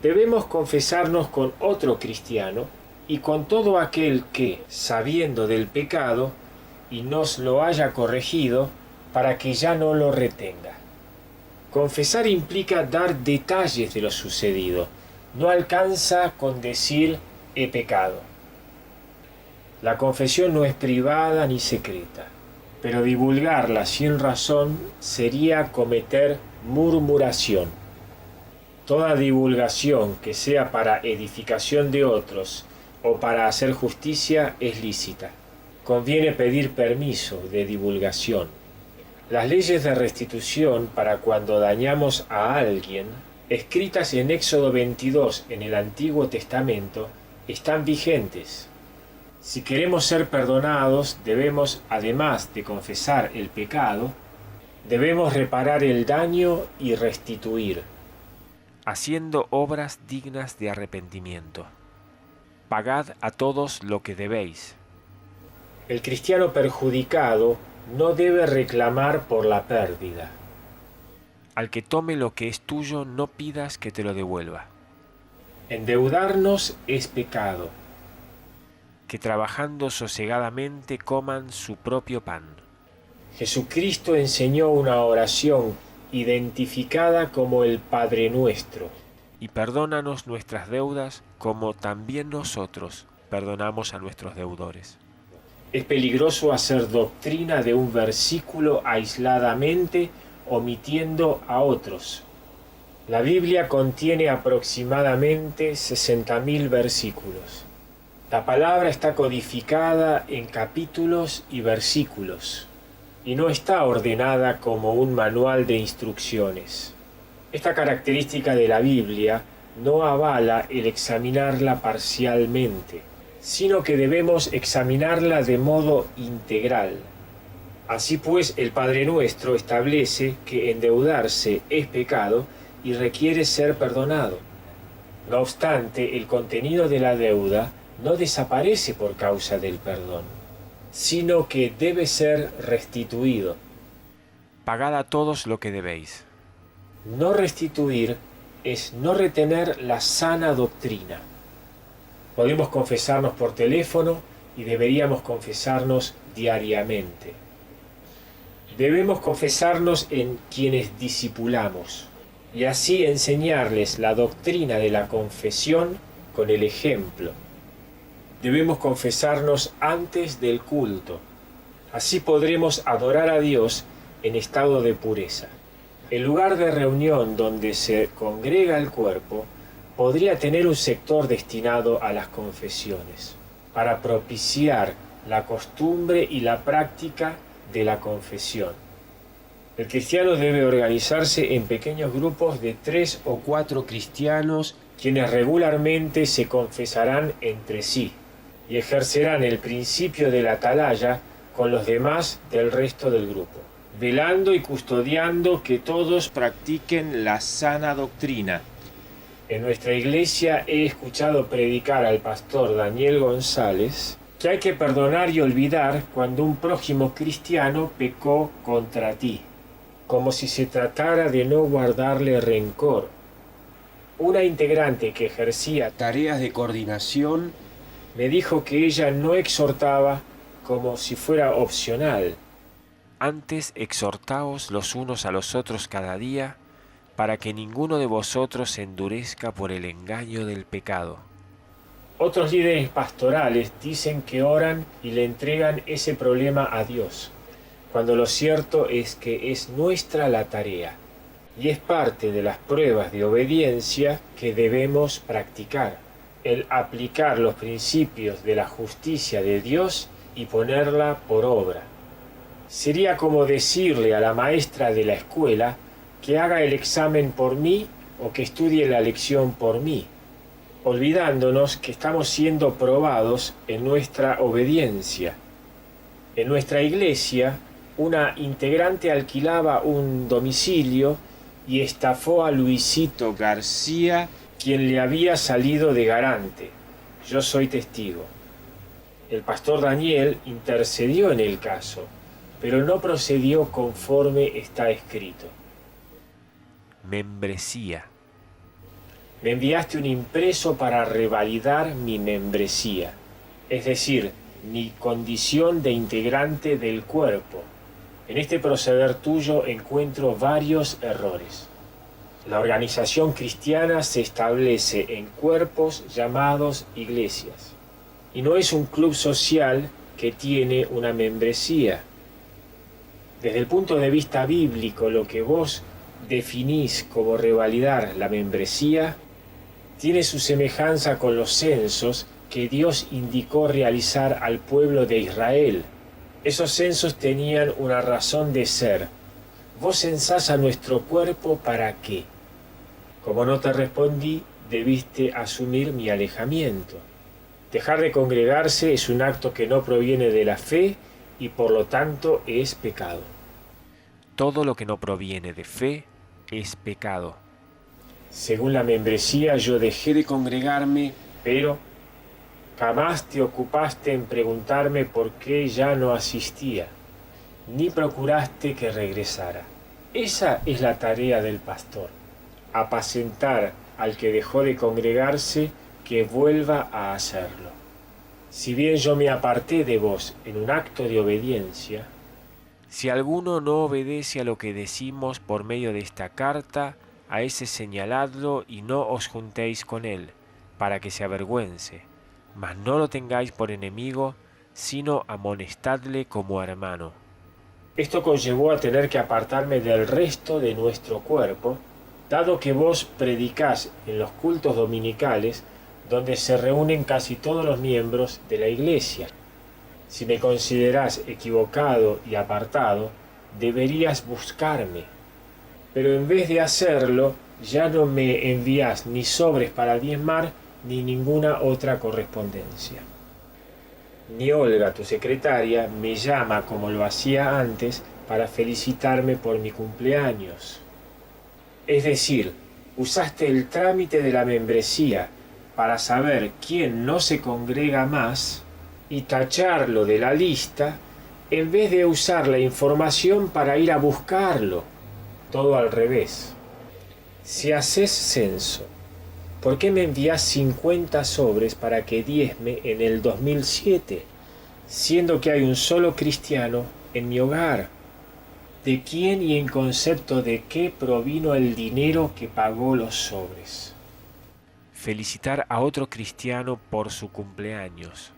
Debemos confesarnos con otro cristiano y con todo aquel que, sabiendo del pecado, y nos lo haya corregido, para que ya no lo retenga. Confesar implica dar detalles de lo sucedido. No alcanza con decir he pecado. La confesión no es privada ni secreta, pero divulgarla sin razón sería cometer murmuración. Toda divulgación que sea para edificación de otros o para hacer justicia es lícita. Conviene pedir permiso de divulgación. Las leyes de restitución para cuando dañamos a alguien, escritas en Éxodo 22 en el Antiguo Testamento, están vigentes. Si queremos ser perdonados, debemos, además de confesar el pecado, debemos reparar el daño y restituir, haciendo obras dignas de arrepentimiento. Pagad a todos lo que debéis. El cristiano perjudicado no debe reclamar por la pérdida. Al que tome lo que es tuyo, no pidas que te lo devuelva. Endeudarnos es pecado. Que trabajando sosegadamente coman su propio pan. Jesucristo enseñó una oración identificada como el Padre Nuestro. Y perdónanos nuestras deudas, como también nosotros perdonamos a nuestros deudores. Es peligroso hacer doctrina de un versículo aisladamente, omitiendo a otros. La Biblia contiene aproximadamente 60.000 versículos. La palabra está codificada en capítulos y versículos, y no está ordenada como un manual de instrucciones. Esta característica de la Biblia no avala el examinarla parcialmente, sino que debemos examinarla de modo integral. Así pues, el Padre Nuestro establece que endeudarse es pecado y requiere ser perdonado. No obstante, el contenido de la deuda no desaparece por causa del perdón, sino que debe ser restituido. Pagad a todos lo que debéis. No restituir es no retener la sana doctrina. Podemos confesarnos por teléfono y deberíamos confesarnos diariamente. Debemos confesarnos en quienes discipulamos y así enseñarles la doctrina de la confesión con el ejemplo. Debemos confesarnos antes del culto. Así podremos adorar a Dios en estado de pureza. El lugar de reunión donde se congrega el cuerpo podría tener un sector destinado a las confesiones, para propiciar la costumbre y la práctica de la confesión. El cristiano debe organizarse en pequeños grupos de 3 o 4 cristianos, quienes regularmente se confesarán entre sí y ejercerán el principio de la atalaya con los demás del resto del grupo, velando y custodiando que todos practiquen la sana doctrina. En nuestra iglesia he escuchado predicar al pastor Daniel González que hay que perdonar y olvidar cuando un prójimo cristiano pecó contra ti, como si se tratara de no guardarle rencor. Una integrante que ejercía tareas de coordinación me dijo que ella no exhortaba como si fuera opcional. Antes exhortaos los unos a los otros cada día, para que ninguno de vosotros se endurezca por el engaño del pecado. Otros líderes pastorales dicen que oran y le entregan ese problema a Dios, cuando lo cierto es que es nuestra la tarea, y es parte de las pruebas de obediencia que debemos practicar, el aplicar los principios de la justicia de Dios y ponerla por obra. Sería como decirle a la maestra de la escuela que haga el examen por mí o que estudie la lección por mí, olvidándonos que estamos siendo probados en nuestra obediencia. En nuestra iglesia, una integrante alquilaba un domicilio y estafó a Luisito García, quien le había salido de garante. Yo soy testigo. El pastor Daniel intercedió en el caso, pero no procedió conforme está escrito. Membresía. Me enviaste un impreso para revalidar mi membresía, es decir, mi condición de integrante del cuerpo. En este proceder tuyo encuentro varios errores. La organización cristiana se establece en cuerpos llamados iglesias, y no es un club social que tiene una membresía. Desde el punto de vista bíblico, lo que vos definís como revalidar la membresía tiene su semejanza con los censos que Dios indicó realizar al pueblo de Israel. Esos censos tenían una razón de ser. ¿Vos censás a nuestro cuerpo para qué? Como no te respondí, debiste asumir mi alejamiento. Dejar de congregarse es un acto que no proviene de la fe y por lo tanto es pecado. Todo lo que no proviene de fe es pecado. Según la membresía, yo dejé de congregarme, pero jamás te ocupaste en preguntarme por qué ya no asistía, ni procuraste que regresara. Esa es la tarea del pastor, apacentar al que dejó de congregarse que vuelva a hacerlo. Si bien yo me aparté de vos en un acto de obediencia, si alguno no obedece a lo que decimos por medio de esta carta, a ese señaladlo y no os juntéis con él, para que se avergüence, mas no lo tengáis por enemigo, sino amonestadle como hermano. Esto conllevó a tener que apartarme del resto de nuestro cuerpo, dado que vos predicás en los cultos dominicales, donde se reúnen casi todos los miembros de la iglesia. Si me considerás equivocado y apartado, deberías buscarme. Pero en vez de hacerlo, ya no me envías ni sobres para diezmar, ni ninguna otra correspondencia. Ni Olga, tu secretaria, me llama como lo hacía antes para felicitarme por mi cumpleaños. Es decir, usaste el trámite de la membresía para saber quién no se congrega más y tacharlo de la lista en vez de usar la información para ir a buscarlo. Todo al revés. Si haces censo, ¿por qué me envías 50 sobres para que diezme en el 2007, siendo que hay un solo cristiano en mi hogar? ¿De quién y en concepto de qué provino el dinero que pagó los sobres? Felicitar a otro cristiano por su cumpleaños.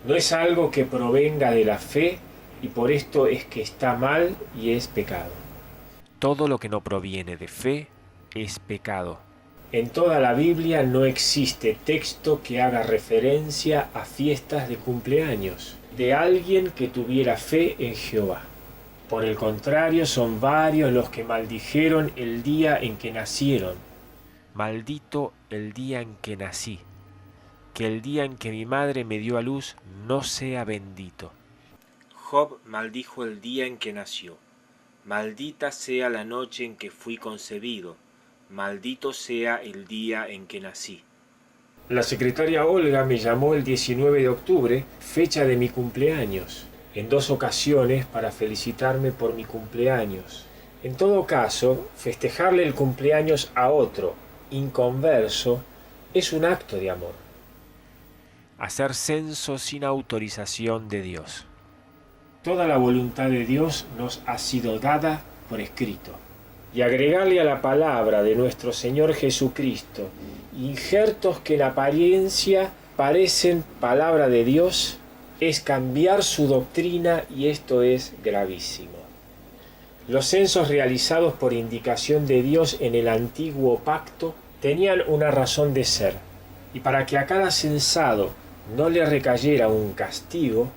No es algo que provenga de la fe y por esto es que está mal y es pecado. Todo lo que no proviene de fe es pecado. En toda la Biblia no existe texto que haga referencia a fiestas de cumpleaños de alguien que tuviera fe en Jehová. Por el contrario, son varios los que maldijeron el día en que nacieron. Maldito el día en que nací, que el día en que mi madre me dio a luz no sea bendito. Job maldijo el día en que nació. Maldita sea la noche en que fui concebido, maldito sea el día en que nací. La secretaria Olga me llamó el 19 de octubre, fecha de mi cumpleaños, en 2 ocasiones para felicitarme por mi cumpleaños. En todo caso, festejarle el cumpleaños a otro, inconverso, es un acto de amor. Hacer censo sin autorización de Dios. Toda la voluntad de Dios nos ha sido dada por escrito. Y agregarle a la palabra de nuestro Señor Jesucristo injertos que en apariencia parecen palabra de Dios es cambiar su doctrina y esto es gravísimo. Los censos realizados por indicación de Dios en el antiguo pacto tenían una razón de ser, y para que a cada censado no le recayera un castigo,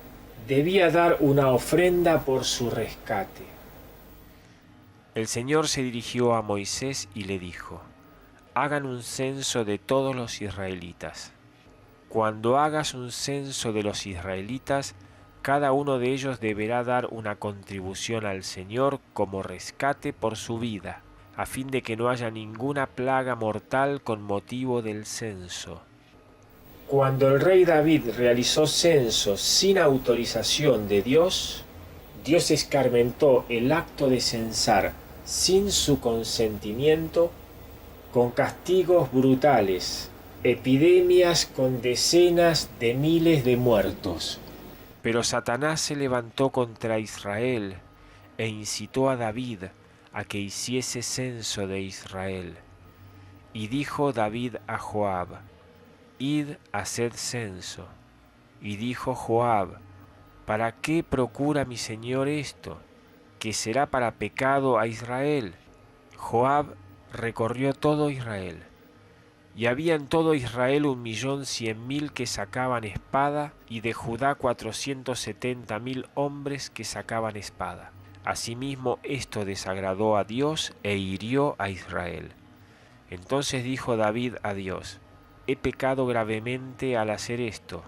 debía dar una ofrenda por su rescate. El Señor se dirigió a Moisés y le dijo: hagan un censo de todos los israelitas. Cuando hagas un censo de los israelitas, cada uno de ellos deberá dar una contribución al Señor como rescate por su vida, a fin de que no haya ninguna plaga mortal con motivo del censo. Cuando el rey David realizó censos sin autorización de Dios, Dios escarmentó el acto de censar sin su consentimiento con castigos brutales, epidemias con decenas de miles de muertos. Pero Satanás se levantó contra Israel e incitó a David a que hiciese censo de Israel. Y dijo David a Joab: Id, haced censo. Y dijo Joab: ¿Para qué procura mi señor esto? ¿Que será para pecado a Israel? Joab recorrió todo Israel, y había en todo Israel 1.100.000 que sacaban espada, y de Judá 470.000 hombres que sacaban espada. Asimismo esto desagradó a Dios e hirió a Israel. Entonces dijo David a Dios: He pecado gravemente al hacer esto.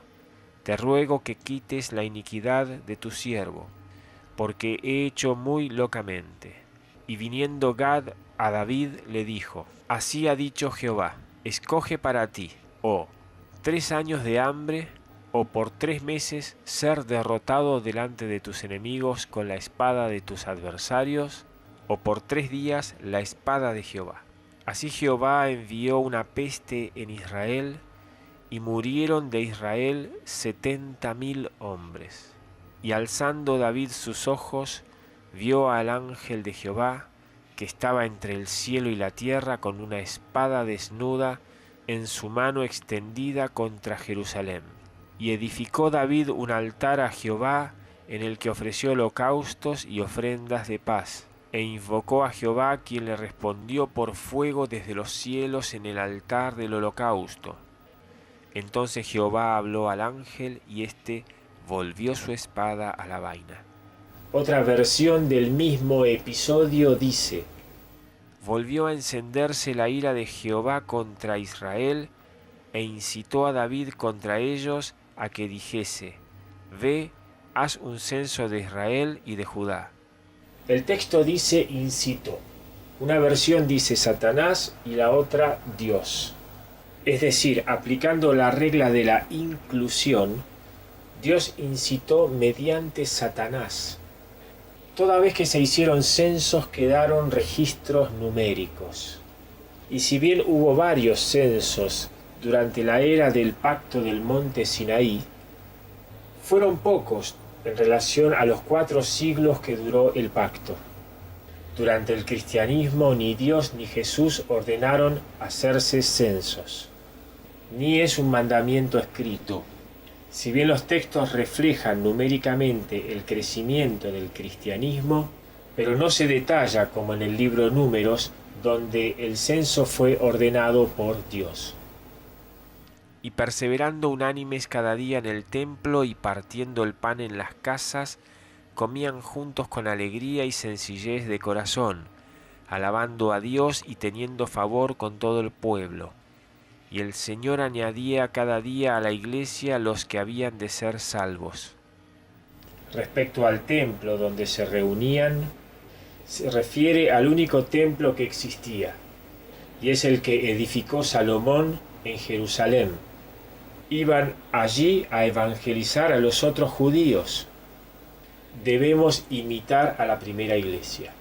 Te ruego que quites la iniquidad de tu siervo, porque he hecho muy locamente. Y viniendo Gad a David le dijo: Así ha dicho Jehová: Escoge para ti, o 3 años de hambre, o por 3 meses ser derrotado delante de tus enemigos con la espada de tus adversarios, o por 3 días la espada de Jehová. Así Jehová envió una peste en Israel, y murieron de Israel 70.000 hombres. Y alzando David sus ojos, vio al ángel de Jehová, que estaba entre el cielo y la tierra, con una espada desnuda en su mano extendida contra Jerusalén. Y edificó David un altar a Jehová, en el que ofreció holocaustos y ofrendas de paz, e invocó a Jehová, quien le respondió por fuego desde los cielos en el altar del holocausto. Entonces Jehová habló al ángel, y éste volvió su espada a la vaina. Otra versión del mismo episodio dice: Volvió a encenderse la ira de Jehová contra Israel, e incitó a David contra ellos a que dijese: Ve, haz un censo de Israel y de Judá. El texto dice incitó. Una versión dice Satanás y la otra Dios. Es decir, aplicando la regla de la inclusión, Dios incitó mediante Satanás. Toda vez que se hicieron censos quedaron registros numéricos. Y si bien hubo varios censos durante la era del pacto del monte Sinaí, fueron pocos en relación a los 4 siglos que duró el pacto. Durante el cristianismo ni Dios ni Jesús ordenaron hacerse censos, ni es un mandamiento escrito. Si bien los textos reflejan numéricamente el crecimiento del cristianismo, pero no se detalla como en el libro Números, donde el censo fue ordenado por Dios. Y perseverando unánimes cada día en el templo y partiendo el pan en las casas, comían juntos con alegría y sencillez de corazón, alabando a Dios y teniendo favor con todo el pueblo. Y el Señor añadía cada día a la iglesia los que habían de ser salvos. Respecto al templo donde se reunían, se refiere al único templo que existía, y es el que edificó Salomón en Jerusalén. Iban allí a evangelizar a los otros judíos. Debemos imitar a la primera iglesia.